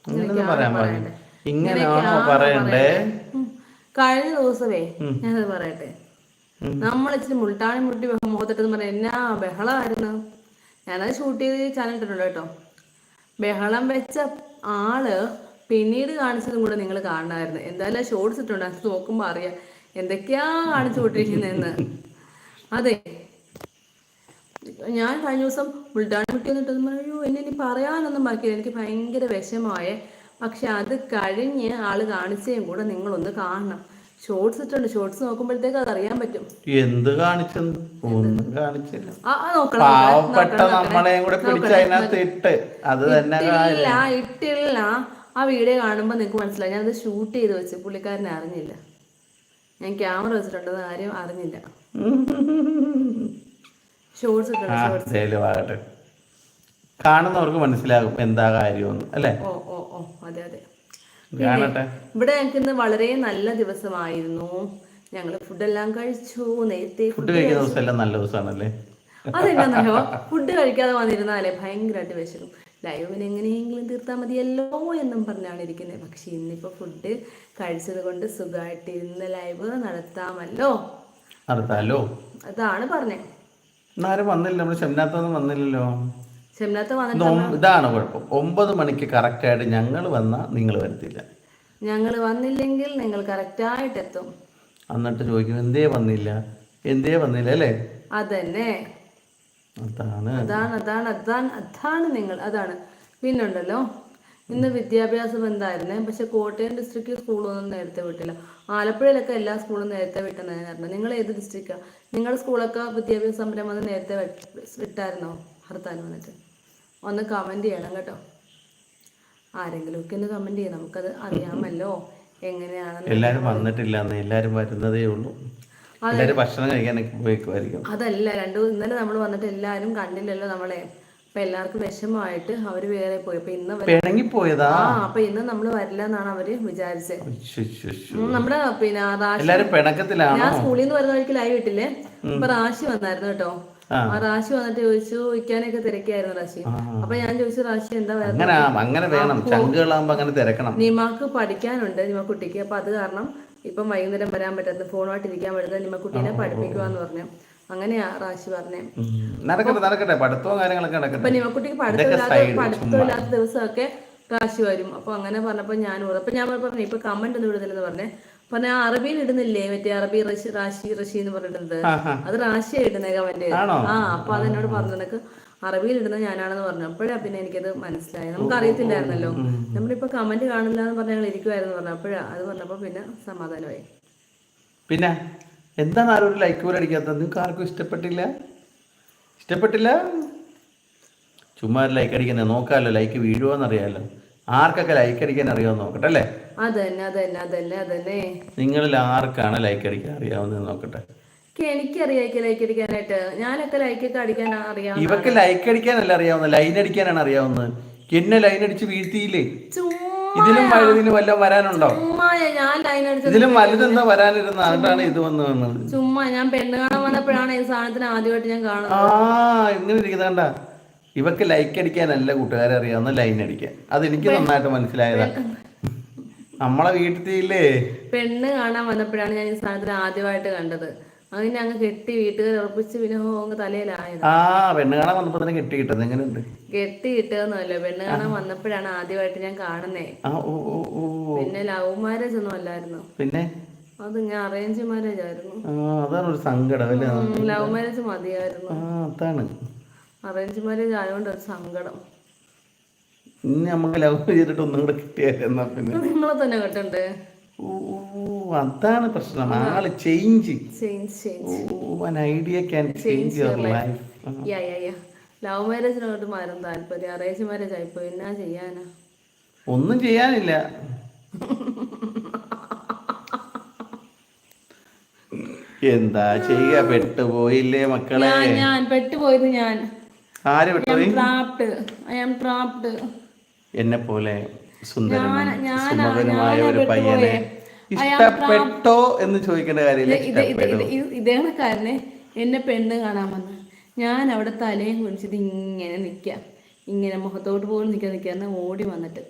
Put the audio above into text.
അങ്ങനെയൊന്നും പറയാൻ പാടില്ല. ഇങ്ങനെയാണോ പറയണ്ടേ? കഴിഞ്ഞ ദിവസമേ ഞാനത് പറയട്ടെ, നമ്മൾ ഇച്ചിരി മുൾട്ടാണി മുട്ടി മുഖത്തിട്ടെന്ന് പറയാം എന്നാ ബഹളമായിരുന്നു. ഞാനത് ഷൂട്ട് ചെയ്ത് ചാനൽ ഇട്ടിട്ടുണ്ട് കേട്ടോ. ബഹളം വെച്ച ആള് പിന്നീട് കാണിച്ചതും കൂടെ നിങ്ങൾ കാണണമായിരുന്നു. എന്തായാലും ഷോർട്സ് ഇട്ടുണ്ട്, അത് നോക്കുമ്പോൾ അറിയാം എന്തൊക്കെയാ കാണിച്ചു കൊണ്ടിരിക്കുന്നതെന്ന്. അതെ, ഞാൻ കഴിഞ്ഞ ദിവസം മുൾട്ടാണി മുട്ടി എന്നിട്ടൊന്നും അയ്യോ എന്നെ ഇനി പറയാനൊന്നും ബാക്കിയില്ല, എനിക്ക് ഭയങ്കര വിഷമമായേ. പക്ഷെ അത് കഴിഞ്ഞ് ആള് കാണിച്ചതും കൂടെ നിങ്ങളൊന്ന് കാണണം. ഷോർട്സ് ഇട്ടുണ്ട്, ഷോർട്സ് നോക്കുമ്പോഴത്തേക്ക് അത് അറിയാൻ പറ്റും. എന്ത് കാണിച്ചെന്ന് ഒന്നും കാണിച്ചില്ല. നോക്കണം പാവപ്പെട്ട നമ്മളെയും കൂടെ പിടിച്ച് അതിനകത്ത് ഇട്ട് അത് തന്നെ ഇട്ടില്ല. ആ വീഡിയോ കാണുമ്പോൾ നിങ്ങൾക്ക് മനസ്സിലായി ഞാനത് ഷൂട്ട് ചെയ്ത് വെച്ച് പുള്ളിക്കാരനെ അറിഞ്ഞില്ല. ഞാൻ ക്യാമറ വെച്ചിട്ടുണ്ടെന്ന് കാര്യം അറിഞ്ഞില്ല. ഷോർട്സ് ആകട്ടെ, കാണുന്നവർക്ക് മനസ്സിലാകും എന്താ കാര്യമെന്ന് അല്ലേ? ഓ അതെ അതെ. കാണട്ടെ. ഇവിടെ ഞങ്ങൾക്ക് ഇന്ന് വളരെ നല്ല ദിവസമായിരുന്നു. ഞങ്ങള് ഫുഡെല്ലാം കഴിച്ചു. നേരത്തെ ഫുഡ് കഴിക്കുന്ന ദിവസം എല്ലാം നല്ല ദിവസമാണല്ലേ? അതെന്നാന്നോ, ഫുഡ് കഴിക്കാതെ വന്നിരുന്നാലേ ഭയങ്കരമായിട്ട് വിശക്കും. ലൈവിന് എങ്ങനെയെങ്കിലും തീർത്താൽ മതിയല്ലോ എന്നും പറഞ്ഞാണ് ഇരിക്കുന്നത്. പക്ഷെ ഇന്നിപ്പോൾ ഫുഡ് കഴിച്ചത് കൊണ്ട് സുഖമായിട്ട് ഇന്ന് ലൈവ് നടത്താമല്ലോ. നടത്താലോ, അതാണ് പറഞ്ഞേ. ആരും വന്നില്ല, നമ്മുടെ ഷംനാത്തൊന്നും വന്നില്ലല്ലോ. ഷംനാത്ത് വന്നിട്ട് ഇതാണ് കുഴപ്പം. 9 മണിക്ക് കറക്റ്റായിട്ട് ഞങ്ങൾ വന്നാൽ നിങ്ങൾ വരത്തില്ല. ഞങ്ങൾ വന്നില്ലെങ്കിൽ നിങ്ങൾ കറക്റ്റായിട്ട് എത്തും. എന്നിട്ട് ചോദിക്കും എന്തേ വന്നില്ല, എന്തേ വന്നില്ല അല്ലേ? അതന്നെ, അതാണ് നിങ്ങൾ. അതാണ് പിന്നുണ്ടല്ലോ. ഇന്ന് വിദ്യാഭ്യാസം എന്തായിരുന്നേ, പക്ഷെ കോട്ടയം ഡിസ്ട്രിക്റ്റ് സ്കൂളൊന്നും നേരത്തെ വിട്ടില്ല. ആലപ്പുഴയിലൊക്കെ എല്ലാ സ്കൂളും നേരത്തെ വിട്ടെന്നായിരുന്നു. നിങ്ങൾ ഏത് ഡിസ്ട്രിക്റ്റാണ്? നിങ്ങളുടെ സ്കൂളൊക്കെ വിദ്യാഭ്യാസ സംരംഭം വന്ന് നേരത്തെ വിട്ടായിരുന്നോ? ഹർത്താൽ വന്നിട്ട് ഒന്ന് കമൻറ്റ് ചെയ്യണം കേട്ടോ. ആരെങ്കിലുമൊക്കെ ഒന്ന് കമൻറ്റ് ചെയ്യണം, നമുക്കത് അറിയാമല്ലോ എങ്ങനെയാണെന്ന്. എല്ലാവരും വന്നിട്ടില്ല, എല്ലാവരും വരുന്നതേ ഉള്ളൂ. ഭക്ഷണം കഴിക്കാനൊക്കെ പോയിക്കുമായിരിക്കും. അതല്ല, ഇന്നലെ നമ്മൾ വന്നിട്ട് എല്ലാവരും കണ്ടില്ലല്ലോ നമ്മളെ. അപ്പൊ എല്ലാവർക്കും വിഷമമായിട്ട് അവര് വേറെ പോയി. അപ്പൊ ഇന്ന് നമ്മൾ വരില്ല എന്നാണ് അവര് വിചാരിച്ചത്. നമ്മുടെ ഞാൻ സ്കൂളിൽ നിന്ന് വരുന്ന വഴിക്ക് ലൈവ് ഇട്ടില്ലേ, അപ്പൊ റാശി വന്നായിരുന്നു കേട്ടോ. ആ റാശി വന്നിട്ട് ചോദിച്ചു, ഇക്കാനൊക്കെ തിരക്കായിരുന്നു റാശി. അപ്പൊ ഞാൻ ചോദിച്ചു റാശി എന്താ നിമാക്ക് പഠിക്കാനുണ്ട് നിമക്കുട്ടിക്ക്, അപ്പൊ അത് കാരണം ഇപ്പം വൈകുന്നേരം വരാൻ പറ്റാത്ത ഫോണുമായിട്ട് ഇരിക്കാൻ പറ്റുന്നത് നിമക്കുട്ടീനെ പഠിപ്പിക്കുവാന്ന് പറഞ്ഞു. അങ്ങനെയാ റാശി പറഞ്ഞേ. അപ്പൊ നിമക്കുട്ടിക്ക് പഠിത്തമില്ലാത്ത ദിവസമൊക്കെ റാശി വരും. അപ്പൊ അങ്ങനെ പറഞ്ഞപ്പോ ഞാൻ പറഞ്ഞു ഇപ്പൊ കമന്റ് ഒന്നും വിടുന്നില്ലെന്ന് പറഞ്ഞേ. പറഞ്ഞ അറബിയിൽ ഇടുന്നില്ലേ, മറ്റേ അറബി റാശി എന്ന് പറഞ്ഞിട്ടുണ്ട്, അത് റാശിയാ ഇടുന്നേ കമന്റ്. അപ്പൊ അതെന്നോട് പറഞ്ഞു നിനക്ക് അറബിയിൽ ഇടുന്നത് ഞാനാണെന്ന് പറഞ്ഞു. അപ്പോഴാ പിന്നെ എനിക്കത് മനസ്സിലായി. നമുക്ക് അറിയത്തില്ലായിരുന്നല്ലോ. നമ്മളിപ്പോ കമന്റ് കാണില്ല എന്ന് പറഞ്ഞ ഞങ്ങൾ ഇരിക്കുവായിരുന്നു പറഞ്ഞു. അപ്പോഴാ അത് പറഞ്ഞപ്പോ പിന്നെ സമാധാനമായി. പിന്നെ എന്താണ് ആരും ഒരു ലൈക്ക് പോലും അടിക്കാത്തത്? നിങ്ങൾക്ക് ആർക്കും ഇഷ്ടപ്പെട്ടില്ല? ചുമ്മാ ഒരു ലൈക്ക് അടിക്കുന്നത് നോക്കാമല്ലോ, ലൈക്ക് വീഴുവോന്നറിയാമല്ലോ. ആർക്കൊക്കെ ലൈക്ക് അടിക്കാൻ അറിയാമെന്ന് നോക്കട്ടെ അല്ലേ? അതന്നെ. നിങ്ങളിൽ ആർക്കാണ് ലൈക്ക് അടിക്കാൻ അറിയാവുന്നത് നോക്കട്ടെ. എനിക്കറിയാം ലൈക്ക് അടിക്കാനായിട്ട്. ഞാനൊക്കെ ലൈക്കൊക്കെ അടിക്കാൻ അറിയാം. ഇവക്ക് ലൈക്ക് അടിക്കാനല്ല അറിയാവുന്നത്, ലൈൻ അടിക്കാനാണ് അറിയാവുന്നത്. എന്നെ ലൈൻ അടിച്ച് വീഴ്ത്തിയില്ലേ? ഇതിലും വലുതിന് വല്ലതും വരാനുണ്ടോ? ഇതിലും വലുതെന്താ വരാനിരുന്ന ആണ്ടാണ് ഇത് വന്നത്. ചുമ്മാ ഞാൻ പെണ്ണ് കാണാൻ വന്നപ്പോഴാണ് ഈ സാധനത്തിന് ആദ്യമായിട്ട് ഞാൻ കാണുന്നത്. ഇങ്ങനെ ഇരിക്കുന്നണ്ട. ഇവക്ക് ലൈക്ക് അടിക്കാനല്ല കൂട്ടുകാരെ അറിയാവുന്ന, ലൈൻ അടിക്കാൻ. അതെനിക്ക് നന്നായിട്ട് മനസ്സിലായതാ. നമ്മളെ വീട്ടിലേ പെണ്ണ് കാണാൻ വന്നപ്പോഴാണ് ഞാൻ ഈ സാധനത്തിന് ആദ്യമായിട്ട് കണ്ടത്. അതിനെ അങ്ങ് കെട്ടി വീട്ടുകാർ ഉറപ്പിച്ച് പിന്നെ അങ്ങ് തലയിലായത്. പെണ്ണ് കാണാൻ വന്നപ്പോ തന്നെ കെട്ടി കിട്ടുന്നത് എങ്ങനെയുണ്ട്? കെട്ടി കിട്ടുകയെന്നല്ല, പെണ്ണ് കാണാൻ വന്നപ്പോഴാണ് ആദ്യമായിട്ട് ഞാൻ കാണുന്നേ. പിന്നെ ലവ് മാരേജ് ഒന്നും അല്ലായിരുന്നു, പിന്നെ അത് ഞാൻ അറേഞ്ച് മാരേജ് ആയിരുന്നു. അതാണ് ഒരു സങ്കടം. ലവ് മാരേജ് മതിയായിരുന്നു, അതാണ് അറേഞ്ച് മാരേജ് ആയതുകൊണ്ട് ഒരു സങ്കടം. നമുക്ക് ലവ് ചെയ്തിട്ട് ഒന്നും കൂടെ കിട്ടിയാൽ പിന്നെ നിങ്ങളെ തന്നെ കെട്ടണ്ടേ? അതാണ് പ്രശ്നം. ആള് change. Idea can change your life. Love മാരേജിനോട്ട് മാറും താല്പര്യം, അറേഞ്ച് മാരേജ് ആയിപ്പോ എന്നാ ചെയ്യാനാ? ഒന്നും ചെയ്യാനില്ല. എന്താ ചെയ്യുക, പെട്ടുപോയില്ലേ മക്കളെ? ഞാൻ പെട്ടുപോയത്. ആര് പെട്ടുപോയി? എന്നെ പോലെ സുന്ദരമായ ഒരു പയ്യനെ ഇഷ്ടപ്പെട്ടോ എന്ന് ചോദിക്കേണ്ട കാര്യമില്ല. ഇതേ കാരനെ എന്നെ പെണ്ണ് കാണാൻ വന്ന് ഞാൻ അവിടെ തലയും കുടിച്ചിട്ട് ഇങ്ങനെ നിൽക്കാം, ഇങ്ങനെ മുഖത്തോട്ട് പോലും നിൽക്കാൻ ഓടി വന്നിട്ട്